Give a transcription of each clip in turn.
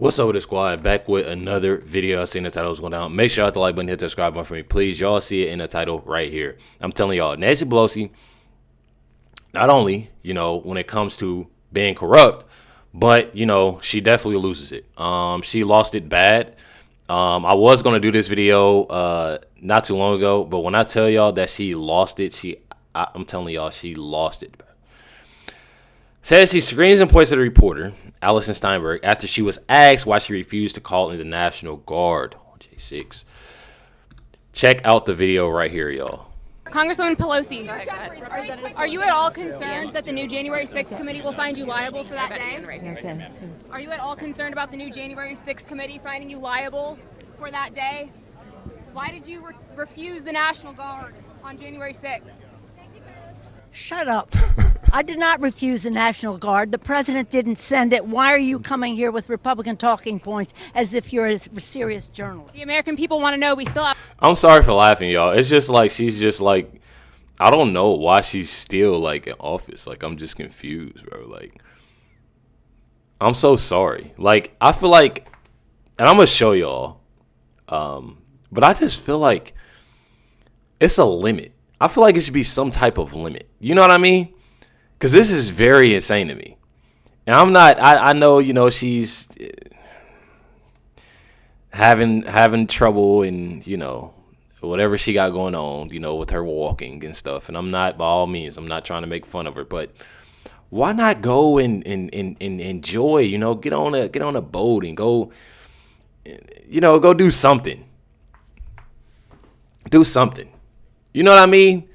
What's up with the squad? Back with another video. I seen the title was going down. Make sure you hit the like button, hit the subscribe button for me, please. Y'all see it in the title right here. I'm telling y'all, Nancy Pelosi, not only, when it comes to being corrupt, but, she definitely loses it. She lost it bad. I was going to do this video not too long ago, but when I tell y'all that she lost it, I'm telling y'all she lost it. Says she screams and points at a reporter, Allison Steinberg, after she was asked why she refused to call in the National Guard on J6. Check out the video right here, y'all. Congresswoman Pelosi, are you at all concerned that the new January 6th committee will find you liable for that day? Are you at all concerned about the new January 6th committee finding you liable for that day? Why did you refuse the National Guard on January 6th? Shut up. I did not refuse the National Guard. The president didn't send it. Why are you coming here with Republican talking points as if you're a serious journalist? The American people want to know we still have... I'm sorry for laughing, y'all. It's just like she's just like, I don't know why she's still like in office. Like, I'm just confused, bro. Like, I'm so sorry. Like, I feel like, and I'm going to show y'all, but I just feel like it's a limit. I feel like it should be some type of limit. You know what I mean? Because this is very insane to me. And I'm not, I know, she's having trouble and, whatever she got going on, with her walking and stuff. And I'm not, by all means, I'm not trying to make fun of her. But why not go and enjoy, get on a boat and go, go do something. Do something. You know what I mean?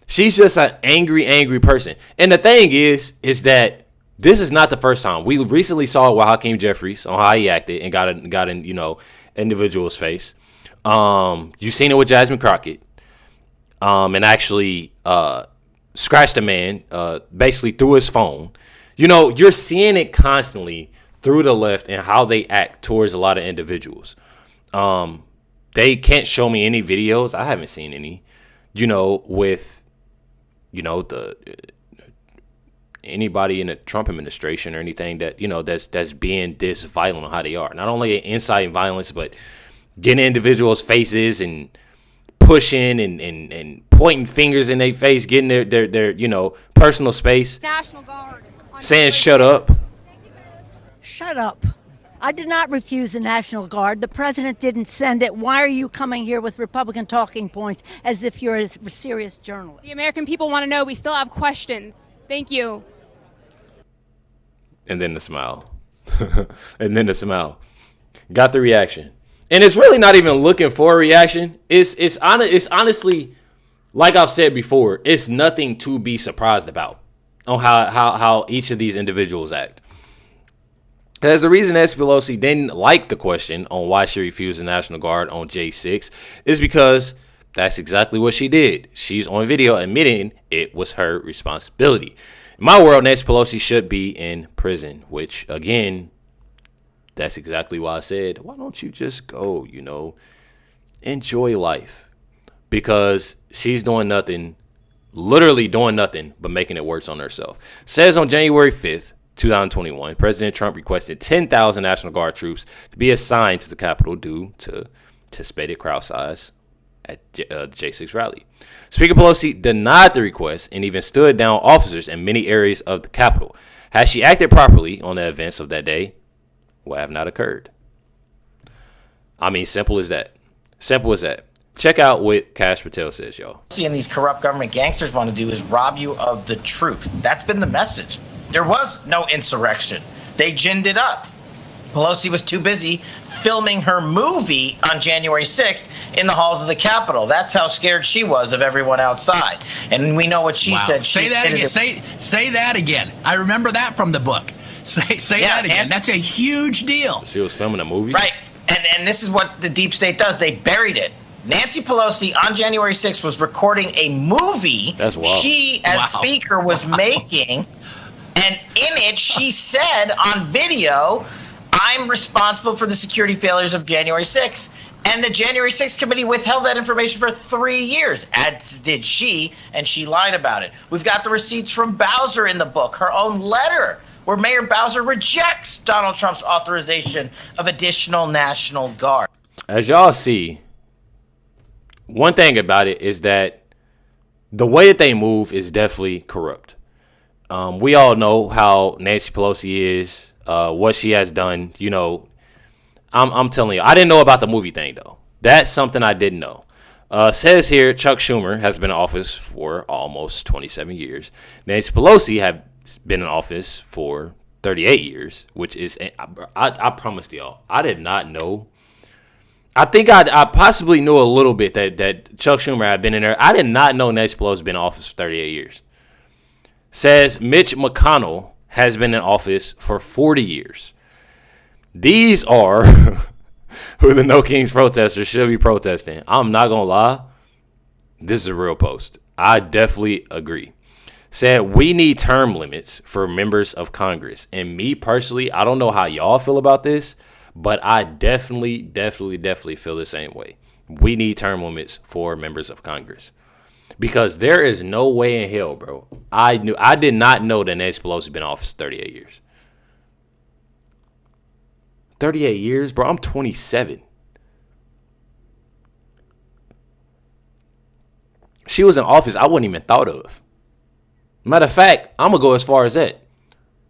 She's just an angry person. And the thing is that this is not the first time. We recently saw it with Hakeem Jeffries on how he acted and got in individual's face. You've seen it with Jasmine Crockett. And actually scratched a man basically through his phone. You're seeing it constantly through the left and how they act towards a lot of individuals. They can't show me any videos. I haven't seen any. With, the anybody in the Trump administration or anything that, that's being this violent on how they are. Not only inciting violence, but getting individuals' faces and pushing and pointing fingers in their face, getting their personal space. National Guard. Saying shut up. Shut up. I did not refuse the National Guard. The president didn't send it. Why are you coming here with Republican talking points as if you're a serious journalist? The American people want to know we still have questions. Thank you. And then the smile. And then the smile. Got the reaction. And it's really not even looking for a reaction. It's honestly, like I've said before, it's nothing to be surprised about on how each of these individuals act. As the reason Nancy Pelosi didn't like the question on why she refused the National Guard on J6 is because that's exactly what she did. She's on video admitting it was her responsibility. In my world, Nancy Pelosi should be in prison, which, again, that's exactly why I said, why don't you just go, enjoy life? Because she's doing nothing, literally doing nothing but making it worse on herself. Says on January 5th, 2021, President Trump requested 10,000 National Guard troops to be assigned to the Capitol due to anticipated crowd size at the J6 rally. Speaker Pelosi denied the request and even stood down officers in many areas of the Capitol. Had she acted properly on the events of that day, would have not occurred. I mean, simple as that. Simple as that. Check out what Cash Patel says, y'all. And these corrupt government gangsters want to do is rob you of the truth. That's been the message. There was no insurrection. They ginned it up. Pelosi was too busy filming her movie on January 6th in the halls of the Capitol. That's how scared she was of everyone outside. And we know what she said. Say that again. Say that again. I remember that from the book. Say that again. That's a huge deal. She was filming a movie? Right. And this is what the deep state does. They buried it. Nancy Pelosi on January 6th was recording a movie she, as Speaker, was making. And in it, she said on video, I'm responsible for the security failures of January 6th. And the January 6th committee withheld that information for 3 years, as did she, and she lied about it. We've got the receipts from Bowser in the book, her own letter where Mayor Bowser rejects Donald Trump's authorization of additional National Guard. As y'all see, one thing about it is that the way that they move is definitely corrupt. We all know how Nancy Pelosi is, what she has done. You know, I'm telling you, I didn't know about the movie thing, though. That's something I didn't know. Says here, Chuck Schumer has been in office for almost 27 years. Nancy Pelosi has been in office for 38 years, which is, I promised y'all, I did not know. I think I possibly knew a little bit that Chuck Schumer had been in there. I did not know Nancy Pelosi has been in office for 38 years. Says Mitch McConnell has been in office for 40 years. These are who the No Kings protesters should be protesting. I'm not going to lie. This is a real post. I definitely agree. Said we need term limits for members of Congress. And me personally, I don't know how y'all feel about this, but I definitely feel the same way. We need term limits for members of Congress. Because there is no way in hell, bro. I did not know that Nancy Pelosi has been in office 38 years. 38 years, bro. I'm 27. She was in office I wouldn't even thought of. Matter of fact, I'm going to go as far as that.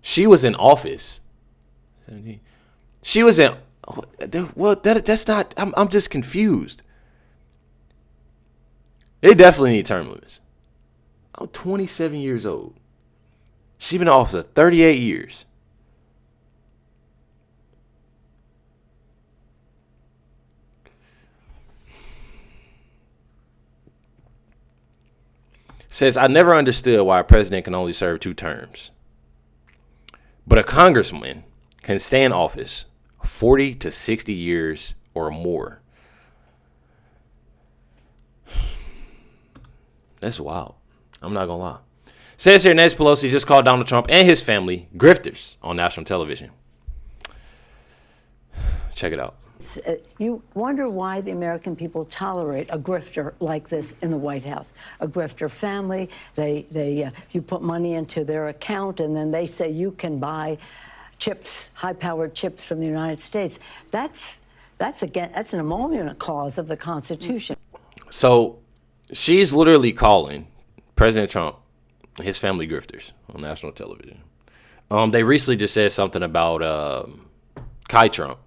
She was in office. 17. She was in, well, that's not, I'm just confused. They definitely need term limits. I'm 27 years old. She's been in office for 38 years. Says, I never understood why a president can only serve 2 terms. But a congressman can stay in office 40 to 60 years or more. That's wild. I'm not going to lie. Says here, Nancy Pelosi just called Donald Trump and his family grifters on national television. Check it out. You wonder why the American people tolerate a grifter like this in the White House. A grifter family, you put money into their account, and then they say you can buy chips, high-powered chips from the United States. That's an emolument clause of the Constitution. So she's literally calling President Trump and his family grifters on national television. They recently just said something about Kai Trump.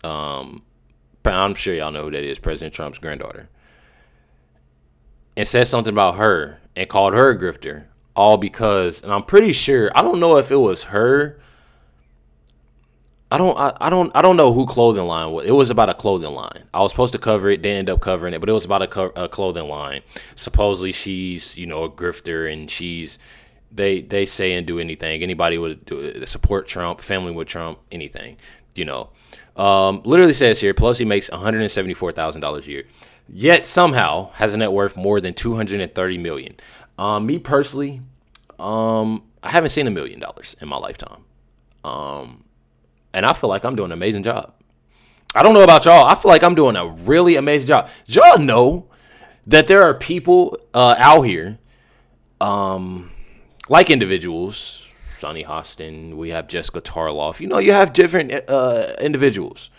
I'm sure y'all know who that is, President Trump's granddaughter. And said something about her and called her a grifter, all because, and I'm pretty sure, I don't know if it was her. I don't know who clothing line was. It was about a clothing line. I was supposed to cover it, didn't end up covering it, but it was about a clothing line. Supposedly she's, a grifter, and they say and do anything. Anybody would do it, support Trump, family with Trump, anything, Literally says here, Pelosi makes $174,000 a year, yet somehow has a net worth more than $230 million. Me personally, I haven't seen $1 million in my lifetime. And I feel like I'm doing an amazing job. I don't know about y'all. I feel like I'm doing a really amazing job. Did y'all know that there are people out here, like individuals, Sonny Hostin, we have Jessica Tarloff. You have different individuals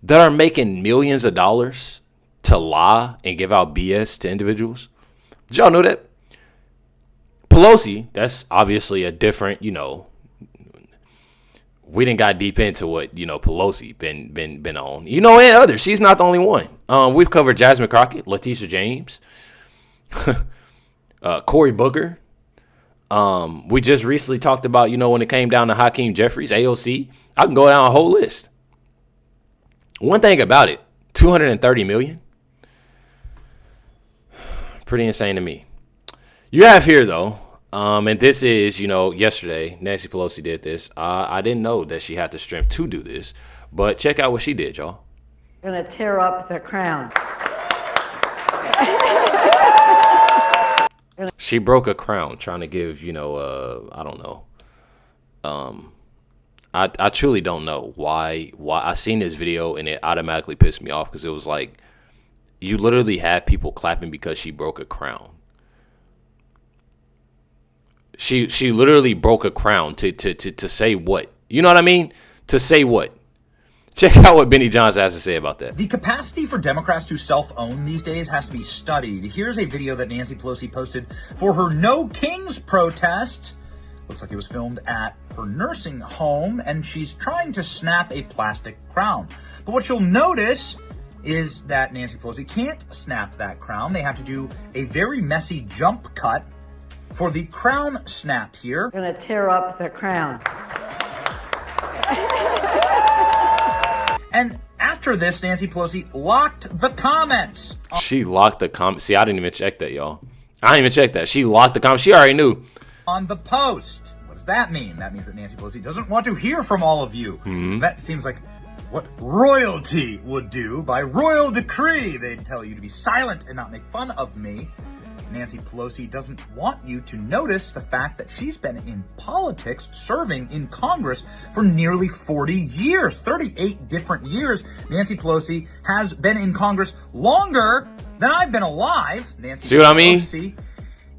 that are making millions of dollars to lie and give out BS to individuals. Did y'all know that? Pelosi, that's obviously a different, we didn't got deep into what, Pelosi been on. And others. She's not the only one. We've covered Jasmine Crockett, Letitia James, Cory Booker. We just recently talked about, when it came down to Hakeem Jeffries, AOC. I can go down a whole list. One thing about it, $230 million. Pretty insane to me. You have here, though, and this is, yesterday, Nancy Pelosi did this. I didn't know that she had the strength to do this, but check out what she did, y'all. We're going to tear up the crown. She broke a crown trying to give, I don't know. I truly don't know why I seen this video and it automatically pissed me off because it was like, you literally had people clapping because she broke a crown. She literally broke a crown to say what? You know what I mean? To say what? Check out what Benny Johnson has to say about that. The capacity for Democrats to self-own these days has to be studied. Here's a video that Nancy Pelosi posted for her No Kings protest. Looks like it was filmed at her nursing home, and she's trying to snap a plastic crown. But what you'll notice is that Nancy Pelosi can't snap that crown. They have to do a very messy jump cut for the crown snap here. We're going to tear up the crown. And after this, Nancy Pelosi locked the comments. She locked the comments. See, I didn't even check that, y'all. I didn't even check that. She locked the comments. She already knew. On the post. What does that mean? That means that Nancy Pelosi doesn't want to hear from all of you. Mm-hmm. That seems like what royalty would do. By royal decree, they'd tell you to be silent and not make fun of me. Nancy Pelosi doesn't want you to notice the fact that she's been in politics, serving in Congress for nearly 40 years, 38 different years. Nancy Pelosi has been in Congress longer than I've been alive. Nancy See what I mean? Pelosi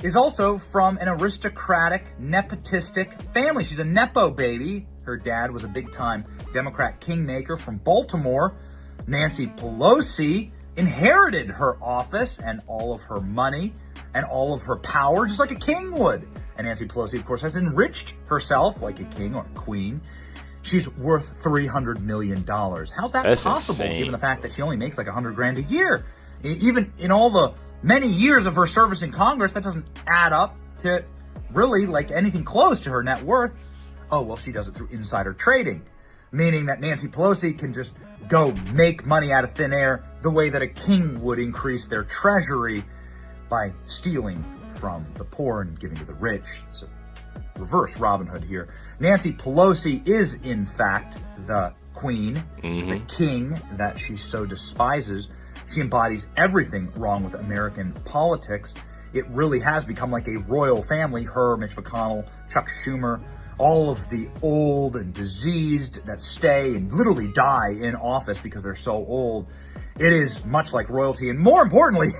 is also from an aristocratic, nepotistic family. She's a Nepo baby. Her dad was a big-time Democrat kingmaker from Baltimore. Nancy Pelosi inherited her office and all of her money and all of her power, just like a king would. And Nancy Pelosi, of course, has enriched herself like a king or a queen. She's worth $300 million. How's that That's possible, insane. given the fact that she only makes like $100,000 a year? Even in all the many years of her service in Congress, that doesn't add up to really like anything close to her net worth. Oh, well, she does it through insider trading, meaning that Nancy Pelosi can just go make money out of thin air the way that a king would increase their treasury by stealing from the poor and giving to the rich. So reverse Robin Hood here. Nancy Pelosi is, in fact, the queen, the king that she so despises. She embodies everything wrong with American politics. It really has become like a royal family. Her, Mitch McConnell, Chuck Schumer, all of the old and diseased that stay and literally die in office because they're so old. It is much like royalty. And more importantly,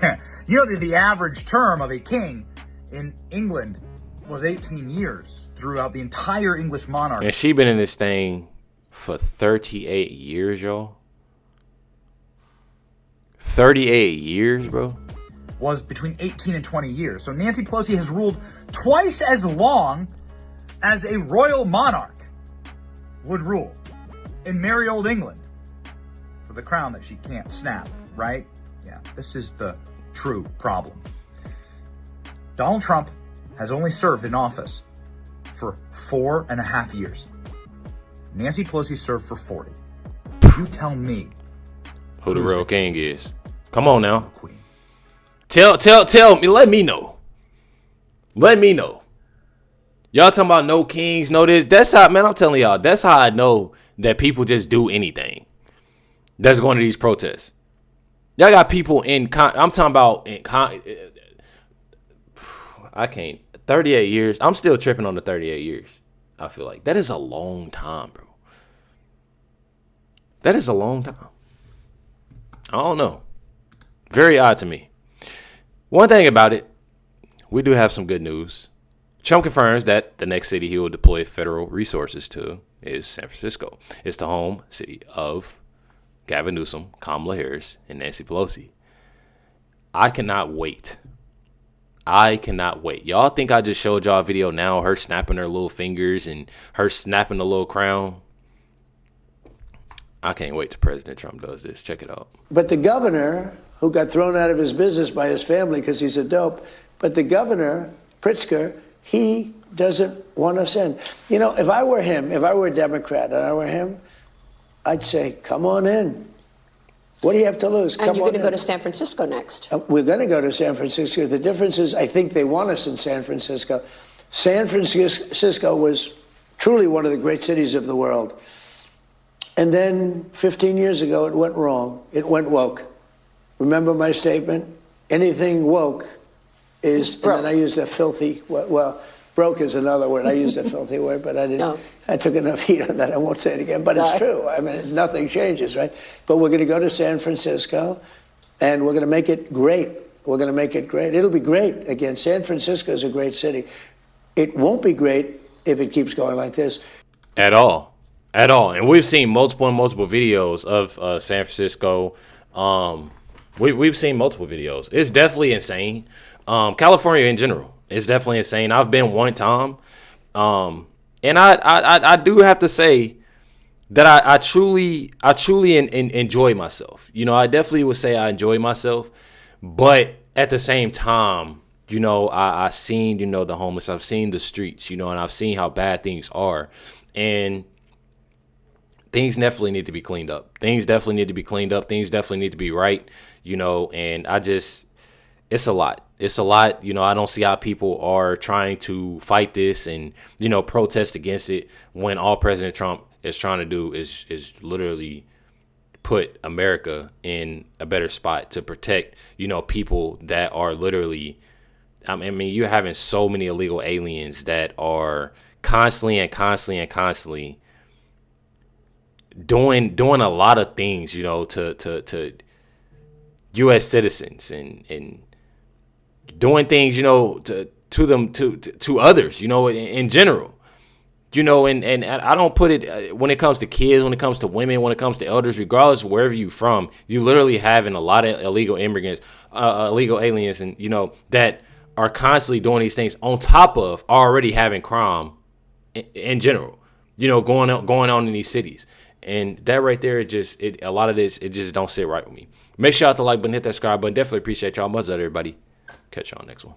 you know, the average term of a king in England was 18 years throughout the entire English monarchy. And she been in this thing for 38 years, y'all. 38 years, bro. Was between 18 and 20 years. So Nancy Pelosi has ruled twice as long as a royal monarch would rule in merry old England for the crown that she can't snap, right? Yeah, this is the true problem. Donald Trump has only served in office for 4.5 years. Nancy Pelosi served for 40. You tell me who the real king is. Come on now. Queen. Tell me, let me know. Let me know. Y'all talking about no kings, no this. That's how, man, I'm telling y'all, that's how I know that people just do anything that's going to these protests. Y'all got people I'm talking about I can't. 38 years. I'm still tripping on the 38 years. I feel like that is a long time, bro. That is a long time. I don't know. Very odd to me. One thing about it, we do have some good news. Trump confirms that the next city he will deploy federal resources to is San Francisco. It's the home city of Gavin Newsom, Kamala Harris, and Nancy Pelosi. I cannot wait. Y'all think I just showed y'all a video now, her snapping her little fingers and her snapping the little crown? I can't wait till President Trump does this. Check it out. But the governor, who got thrown out of his business by his family because he's a dope, but the governor, Pritzker, he doesn't want us in. You know, if I were him, if I were a Democrat and I were him, I'd say, come on in. What do you have to lose? And you're going to go to San Francisco next. We're going to go to San Francisco. The difference is I think they want us in San Francisco. San Francisco was truly one of the great cities of the world. And then 15 years ago, it went wrong. It went woke. Remember my statement? Anything woke is, and then I used a filthy, well, broke is another word. I used a filthy word, but I didn't. No. I took enough heat on that. I won't say it again, but it's true. I mean, nothing changes, right? But we're going to go to San Francisco, and we're going to make it great. We're going to make it great. It'll be great. Again, San Francisco is a great city. It won't be great if it keeps going like this. At all. And we've seen multiple videos of San Francisco. We've seen multiple videos. It's definitely insane. California in general, it's definitely insane. I've been one time. And I do have to say that I truly enjoy myself. You know, I definitely would say I enjoy myself. But at the same time, you know, I seen, you know, the homeless. I've seen the streets, you know, and I've seen how bad things are. And things definitely need to be cleaned up. Things definitely need to be cleaned up. Things definitely need to be right, you know, and it's a lot. It's a lot. You know, I don't see how people are trying to fight this and, you know, protest against it when all President Trump is trying to do is literally put America in a better spot to protect, you know, people that are literally, I mean, you're having so many illegal aliens that are constantly doing a lot of things, you know, to U.S. citizens and doing things, you know, to them, to others, you know, in general, you know, and I don't put it when it comes to kids, when it comes to women, when it comes to elders, regardless of wherever you're from, you literally having a lot of illegal immigrants, illegal aliens, and, you know, that are constantly doing these things on top of already having crime in general, you know, going on in these cities. And that right there, a lot of this, it just don't sit right with me. Make sure you hit the like button, hit that subscribe button. Definitely appreciate y'all. Much love, everybody. Catch y'all next one.